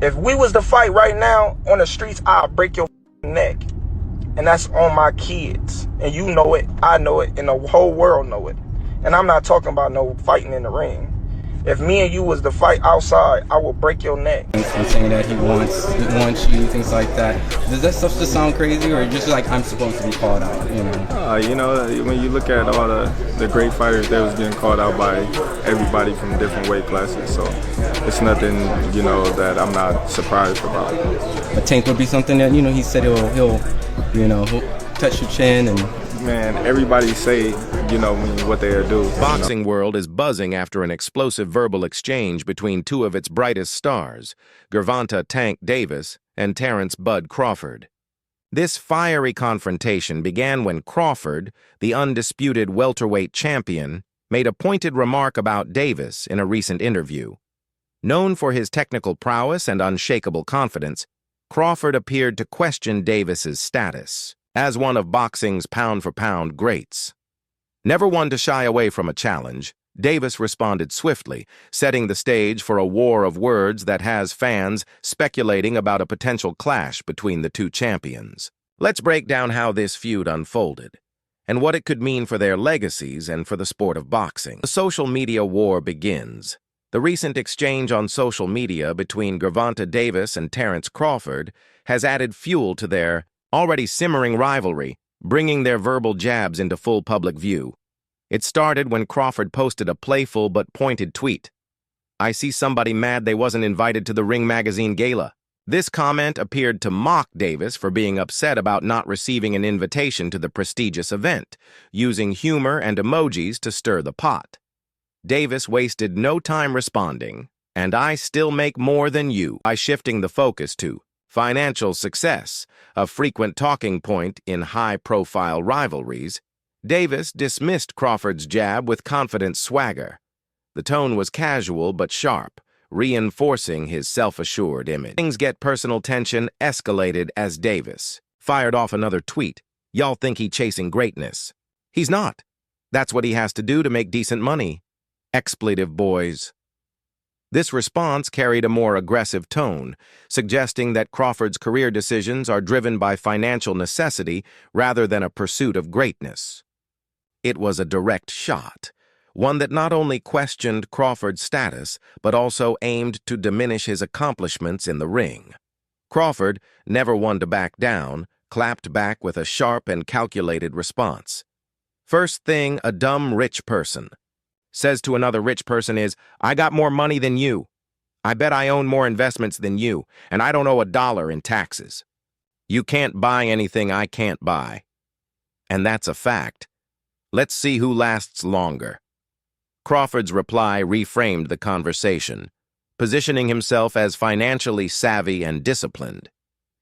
If we was to fight right now on the streets, I'll break your neck. And that's on my kids. And you know it, I know it, and the whole world know it. And I'm not talking about no fighting in the ring. If me and you was to fight outside, I will break your neck. And saying that he wants you, things like that. Does that stuff just sound crazy, or just like I'm supposed to be called out? You know, when you look at all the great fighters, they was getting called out by everybody from different weight classes. So it's nothing, you know, that I'm not surprised about. A tank would be something that, you know, he said he'll touch your chin and. Man, everybody say, you know, what they'll do. Boxing world is buzzing after an explosive verbal exchange between two of its brightest stars, Gervonta "Tank" Davis and Terence "Bud" Crawford. This fiery confrontation began when Crawford, the undisputed welterweight champion, made a pointed remark about Davis in a recent interview. Known for his technical prowess and unshakable confidence, Crawford appeared to question Davis's status as one of boxing's pound-for-pound greats. Never one to shy away from a challenge, Davis responded swiftly, setting the stage for a war of words that has fans speculating about a potential clash between the two champions. Let's break down how this feud unfolded, and what it could mean for their legacies and for the sport of boxing. The social media war begins. The recent exchange on social media between GervontaDavis and Terence Crawford has added fuel to their already simmering rivalry, bringing their verbal jabs into full public view. It started when Crawford posted a playful but pointed tweet. "I see somebody mad they wasn't invited to the Ring magazine gala." This comment appeared to mock Davis for being upset about not receiving an invitation to the prestigious event, using humor and emojis to stir the pot. Davis wasted no time responding, "And I still make more than you," by shifting the focus to financial success, a frequent talking point in high-profile rivalries. Davis dismissed Crawford's jab with confident swagger. The tone was casual but sharp, reinforcing his self-assured image. Things get personal tension escalated as Davis fired off another tweet. "Y'all think he chasing greatness. He's not. That's what he has to do to make decent money. Expletive boys." This response carried a more aggressive tone, suggesting that Crawford's career decisions are driven by financial necessity rather than a pursuit of greatness. It was a direct shot, one that not only questioned Crawford's status, but also aimed to diminish his accomplishments in the ring. Crawford, never one to back down, clapped back with a sharp and calculated response. "First thing a dumb rich person says to another rich person is, 'I got more money than you. I bet I own more investments than you, and I don't owe $1 in taxes. You can't buy anything I can't buy.' And that's a fact. Let's see who lasts longer." Crawford's reply reframed the conversation, positioning himself as financially savvy and disciplined.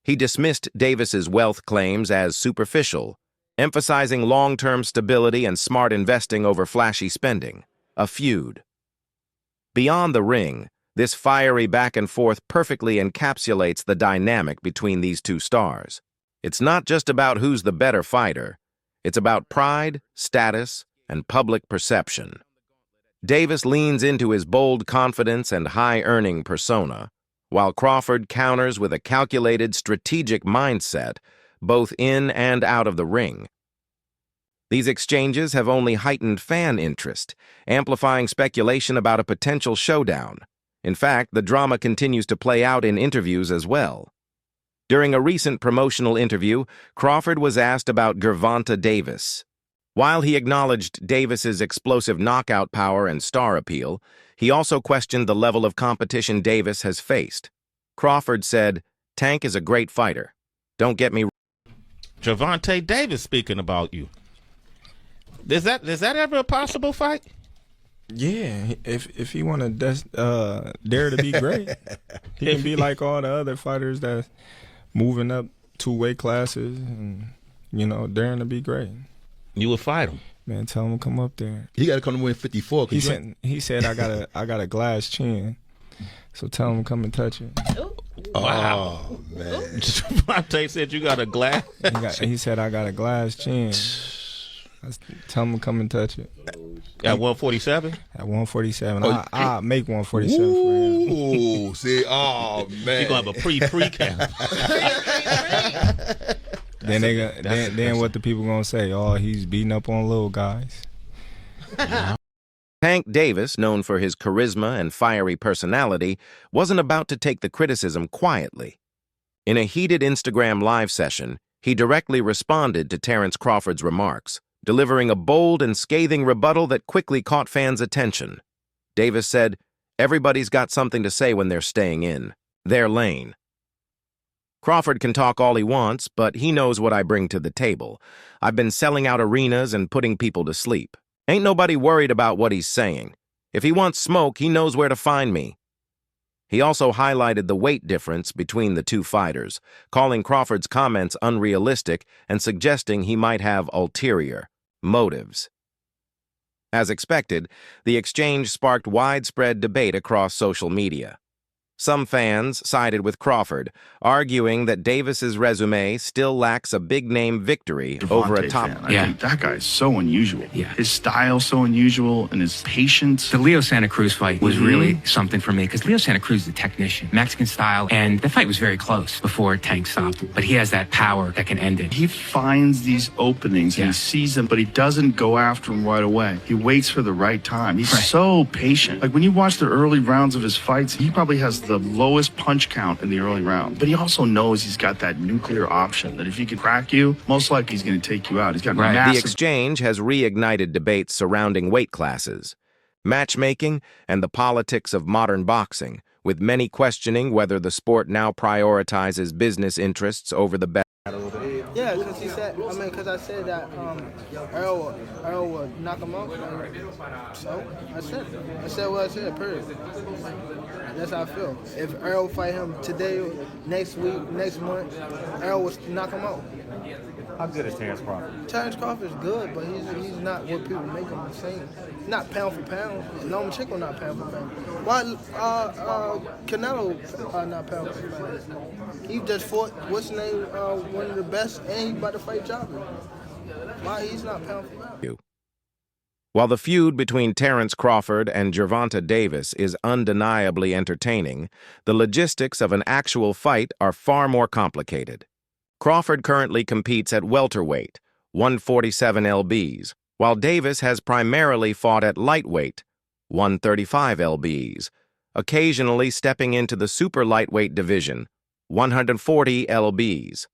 He dismissed Davis's wealth claims as superficial, emphasizing long-term stability and smart investing over flashy spending. A feud. Beyond the ring, this fiery back-and-forth perfectly encapsulates the dynamic between these two stars. It's not just about who's the better fighter. It's about pride, status, and public perception. Davis leans into his bold confidence and high-earning persona, while Crawford counters with a calculated, strategic mindset, both in and out of the ring. These exchanges have only heightened fan interest, amplifying speculation about a potential showdown. In fact, the drama continues to play out in interviews as well. During a recent promotional interview, Crawford was asked about GervontaDavis. While he acknowledged Davis's explosive knockout power and star appeal, he also questioned the level of competition Davis has faced. Crawford said, "Tank is a great fighter. Don't get me wrong." GervontaDavis speaking about you. Is that ever a possible fight? Yeah, if he want to dare to be great, he can be like all the other fighters that's moving up 2 weight classes and, you know, daring to be great. You would fight him. Man, tell him to come up there. He got to come to win 54. He said I got a glass chin, so tell him to come and touch it. Wow. Oh, man. Gervonta said you got a glass. He said I got a glass chin. Tell him to come and touch it. At 147? At 147. I'll make 147 for him. Ooh, see, oh man, You're gonna have a pre-camp. Then what the people gonna say? Oh, he's beating up on little guys. Tank Davis, known for his charisma and fiery personality, wasn't about to take the criticism quietly. In a heated Instagram live session, he directly responded to Terence Crawford's remarks, delivering a bold and scathing rebuttal that quickly caught fans' attention. Davis said, "Everybody's got something to say when they're staying in their lane. Crawford can talk all he wants, but he knows what I bring to the table. I've been selling out arenas and putting people to sleep. Ain't nobody worried about what he's saying. If he wants smoke, he knows where to find me." He also highlighted the weight difference between the two fighters, calling Crawford's comments unrealistic and suggesting he might have ulterior motives. As expected, the exchange sparked widespread debate across social media. Some fans sided with Crawford, arguing that Davis's resume still lacks a big-name victory over a top... I think that guy is so unusual. Yeah. His style's so unusual, and his patience. The Leo Santa Cruz fight was really something for me, because Leo Santa Cruz is a technician, Mexican style, and the fight was very close before Tank stopped. But he has that power that can end it. He finds these openings, and he sees them, but he doesn't go after them right away. He waits for the right time. He's so patient. Like, when you watch the early rounds of his fights, he probably has the lowest punch count in the early round. But he also knows he's got that nuclear option, that if he can crack you, most likely he's going to take you out. He's got massive... The exchange has reignited debates surrounding weight classes, matchmaking, and the politics of modern boxing, with many questioning whether the sport now prioritizes business interests over the best. Yeah, because he said, because I said that Earl would knock him out. So I said what I said, period. That's how I feel. If Earl fight him today, next week, next month, Earl would knock him out. How good is Terence Crawford? Terence Crawford is good, but he's not what people make him seem. He's not pound for pound. Lomachenko not pound for pound. Why Canelo not pound for pound? He just fought what's his name, one of the best, and he about to fight Jobber. Why he's not pound for pound? While the feud between Terence Crawford and GervontaDavis is undeniably entertaining, the logistics of an actual fight are far more complicated. Crawford currently competes at welterweight, 147 lbs, while Davis has primarily fought at lightweight, 135 lbs, occasionally stepping into the super lightweight division, 140 lbs.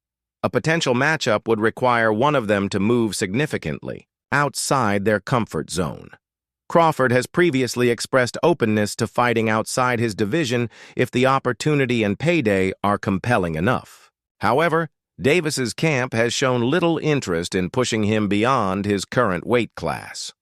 A potential matchup would require one of them to move significantly outside their comfort zone. Crawford has previously expressed openness to fighting outside his division if the opportunity and payday are compelling enough. However, Davis's camp has shown little interest in pushing him beyond his current weight class.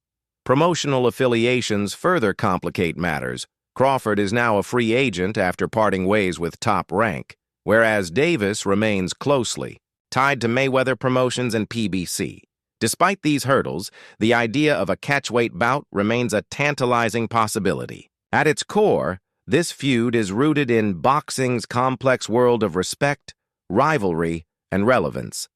Promotional affiliations further complicate matters. Crawford is now a free agent after parting ways with Top Rank, whereas Davis remains closely tied to Mayweather Promotions and PBC. Despite these hurdles, the idea of a catchweight bout remains a tantalizing possibility. At its core, this feud is rooted in boxing's complex world of respect, rivalry, and relevance.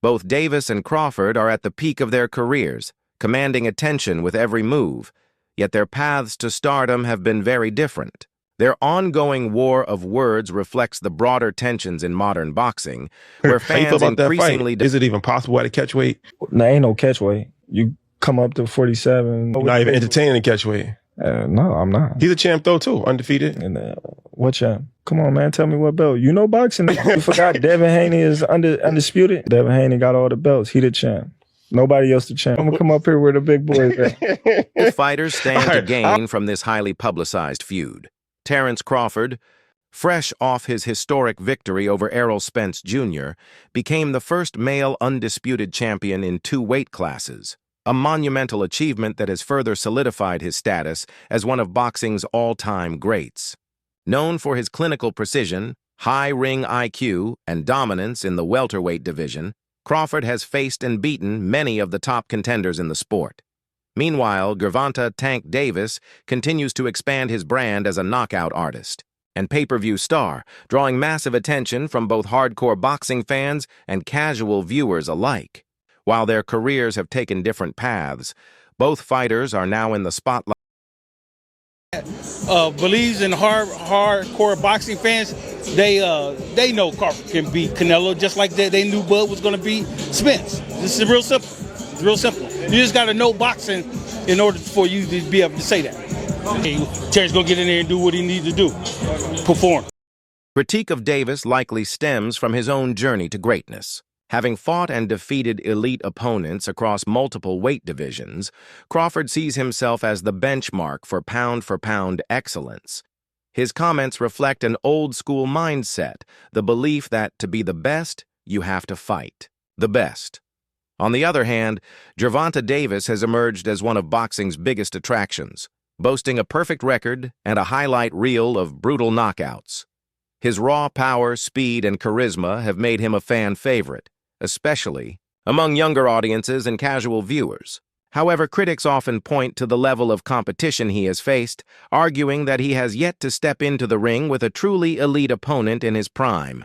Both Davis and Crawford are at the peak of their careers, commanding attention with every move, yet their paths to stardom have been very different. Their ongoing war of words reflects the broader tensions in modern boxing, where fans increasingly... Is it even possible at a catchweight? There ain't no catchweight. You come up to 47. You're not even entertaining a catchweight. No, I'm not. He's a champ though too, undefeated. And what champ? Come on, man, tell me what belt. You know boxing. You forgot Devin Haney is undisputed. Devin Haney got all the belts. He the champ. Nobody else the champ. I'm gonna come up here where the big boys at. Both fighters stand to gain from this highly publicized feud. Terence Crawford, fresh off his historic victory over Errol Spence Jr., became the first male undisputed champion in 2 weight classes, a monumental achievement that has further solidified his status as one of boxing's all-time greats. Known for his clinical precision, high ring IQ, and dominance in the welterweight division, Crawford has faced and beaten many of the top contenders in the sport. Meanwhile, Gervonta "Tank" Davis continues to expand his brand as a knockout artist and pay-per-view star, drawing massive attention from both hardcore boxing fans and casual viewers alike. While their careers have taken different paths, both fighters are now in the spotlight. Believes in hardcore boxing fans, they know Crawford can beat Canelo just like they knew Bud was going to beat Spence. This is real simple. It's real simple. You just got to know boxing in order for you to be able to say that. Terrence going to get in there and do what he needs to do, perform. Critique of Davis likely stems from his own journey to greatness. Having fought and defeated elite opponents across multiple weight divisions, Crawford sees himself as the benchmark for pound excellence. His comments reflect an old-school mindset, the belief that to be the best, you have to fight the best. On the other hand, GervontaDavis has emerged as one of boxing's biggest attractions, boasting a perfect record and a highlight reel of brutal knockouts. His raw power, speed, and charisma have made him a fan favorite, especially among younger audiences and casual viewers. However, critics often point to the level of competition he has faced, arguing that he has yet to step into the ring with a truly elite opponent in his prime.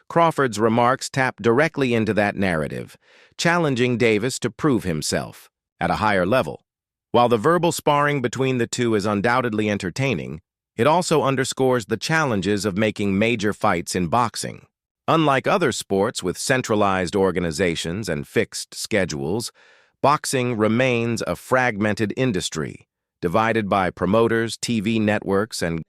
Crawford's remarks tap directly into that narrative, challenging Davis to prove himself at a higher level. While the verbal sparring between the two is undoubtedly entertaining, it also underscores the challenges of making major fights in boxing. Unlike other sports with centralized organizations and fixed schedules, boxing remains a fragmented industry, divided by promoters, TV networks, and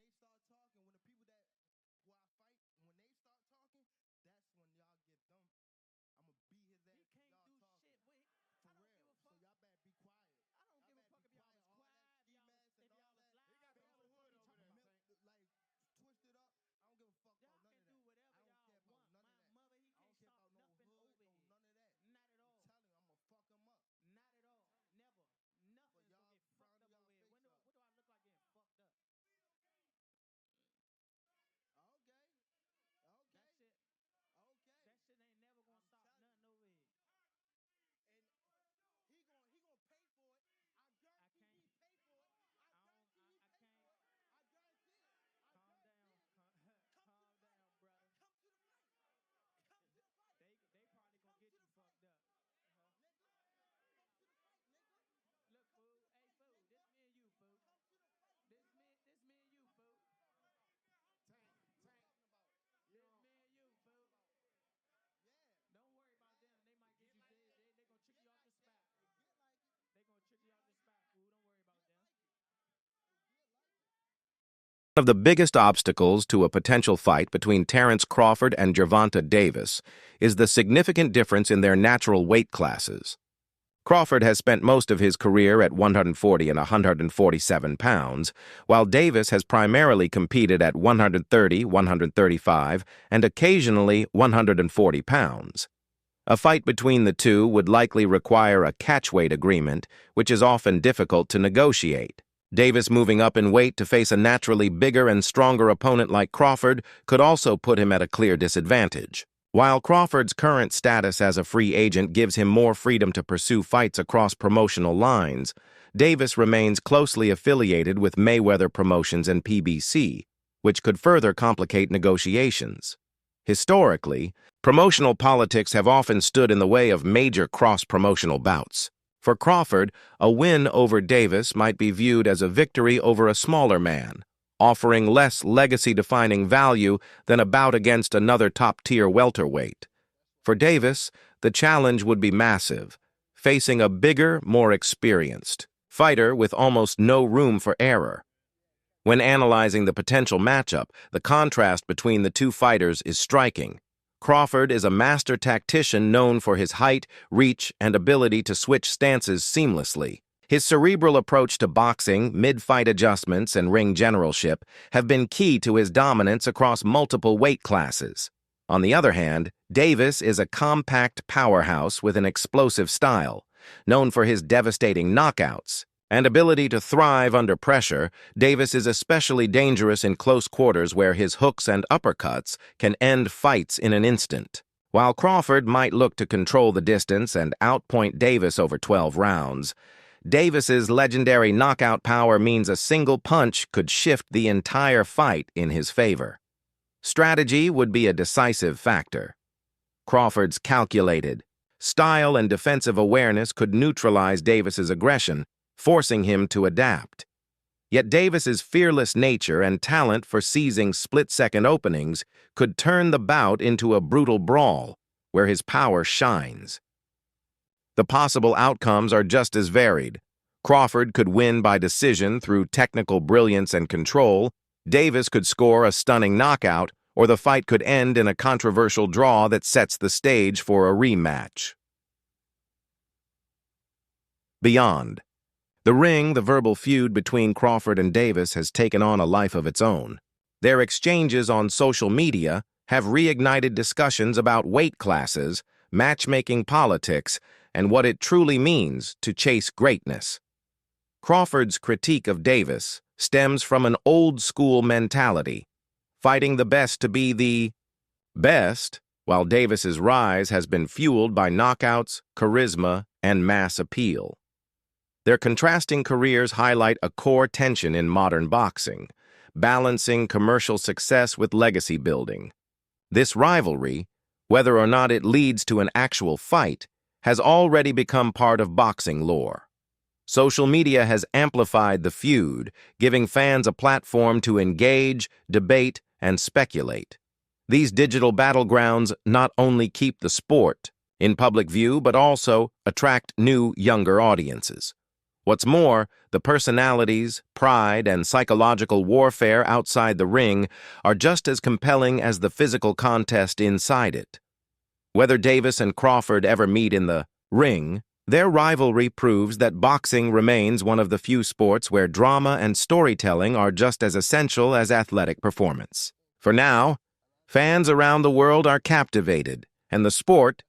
one of the biggest obstacles to a potential fight between Terence Crawford and GervontaDavis is the significant difference in their natural weight classes. Crawford has spent most of his career at 140 and 147 pounds, while Davis has primarily competed at 130, 135, and occasionally 140 pounds. A fight between the two would likely require a catchweight agreement, which is often difficult to negotiate. Davis moving up in weight to face a naturally bigger and stronger opponent like Crawford could also put him at a clear disadvantage. While Crawford's current status as a free agent gives him more freedom to pursue fights across promotional lines, Davis remains closely affiliated with Mayweather Promotions and PBC, which could further complicate negotiations. Historically, promotional politics have often stood in the way of major cross-promotional bouts. For Crawford, a win over Davis might be viewed as a victory over a smaller man, offering less legacy-defining value than a bout against another top-tier welterweight. For Davis, the challenge would be massive, facing a bigger, more experienced fighter with almost no room for error. When analyzing the potential matchup, the contrast between the two fighters is striking. Crawford is a master tactician known for his height, reach, and ability to switch stances seamlessly. His cerebral approach to boxing, mid-fight adjustments, and ring generalship have been key to his dominance across multiple weight classes. On the other hand, Davis is a compact powerhouse with an explosive style. Known for his devastating knockouts and ability to thrive under pressure, Davis is especially dangerous in close quarters where his hooks and uppercuts can end fights in an instant. While Crawford might look to control the distance and outpoint Davis over 12 rounds, Davis's legendary knockout power means a single punch could shift the entire fight in his favor. Strategy would be a decisive factor. Crawford's calculated style and defensive awareness could neutralize Davis's aggression, forcing him to adapt. Yet Davis's fearless nature and talent for seizing split-second openings could turn the bout into a brutal brawl, where his power shines. The possible outcomes are just as varied. Crawford could win by decision through technical brilliance and control, Davis could score a stunning knockout, or the fight could end in a controversial draw that sets the stage for a rematch. Beyond the ring, the verbal feud between Crawford and Davis has taken on a life of its own. Their exchanges on social media have reignited discussions about weight classes, matchmaking politics, and what it truly means to chase greatness. Crawford's critique of Davis stems from an old-school mentality, fighting the best to be the best, while Davis's rise has been fueled by knockouts, charisma, and mass appeal. Their contrasting careers highlight a core tension in modern boxing, balancing commercial success with legacy building. This rivalry, whether or not it leads to an actual fight, has already become part of boxing lore. Social media has amplified the feud, giving fans a platform to engage, debate, and speculate. These digital battlegrounds not only keep the sport in public view, but also attract new, younger audiences. What's more, the personalities, pride, and psychological warfare outside the ring are just as compelling as the physical contest inside it. Whether Davis and Crawford ever meet in the ring, their rivalry proves that boxing remains one of the few sports where drama and storytelling are just as essential as athletic performance. For now, fans around the world are captivated, and the sport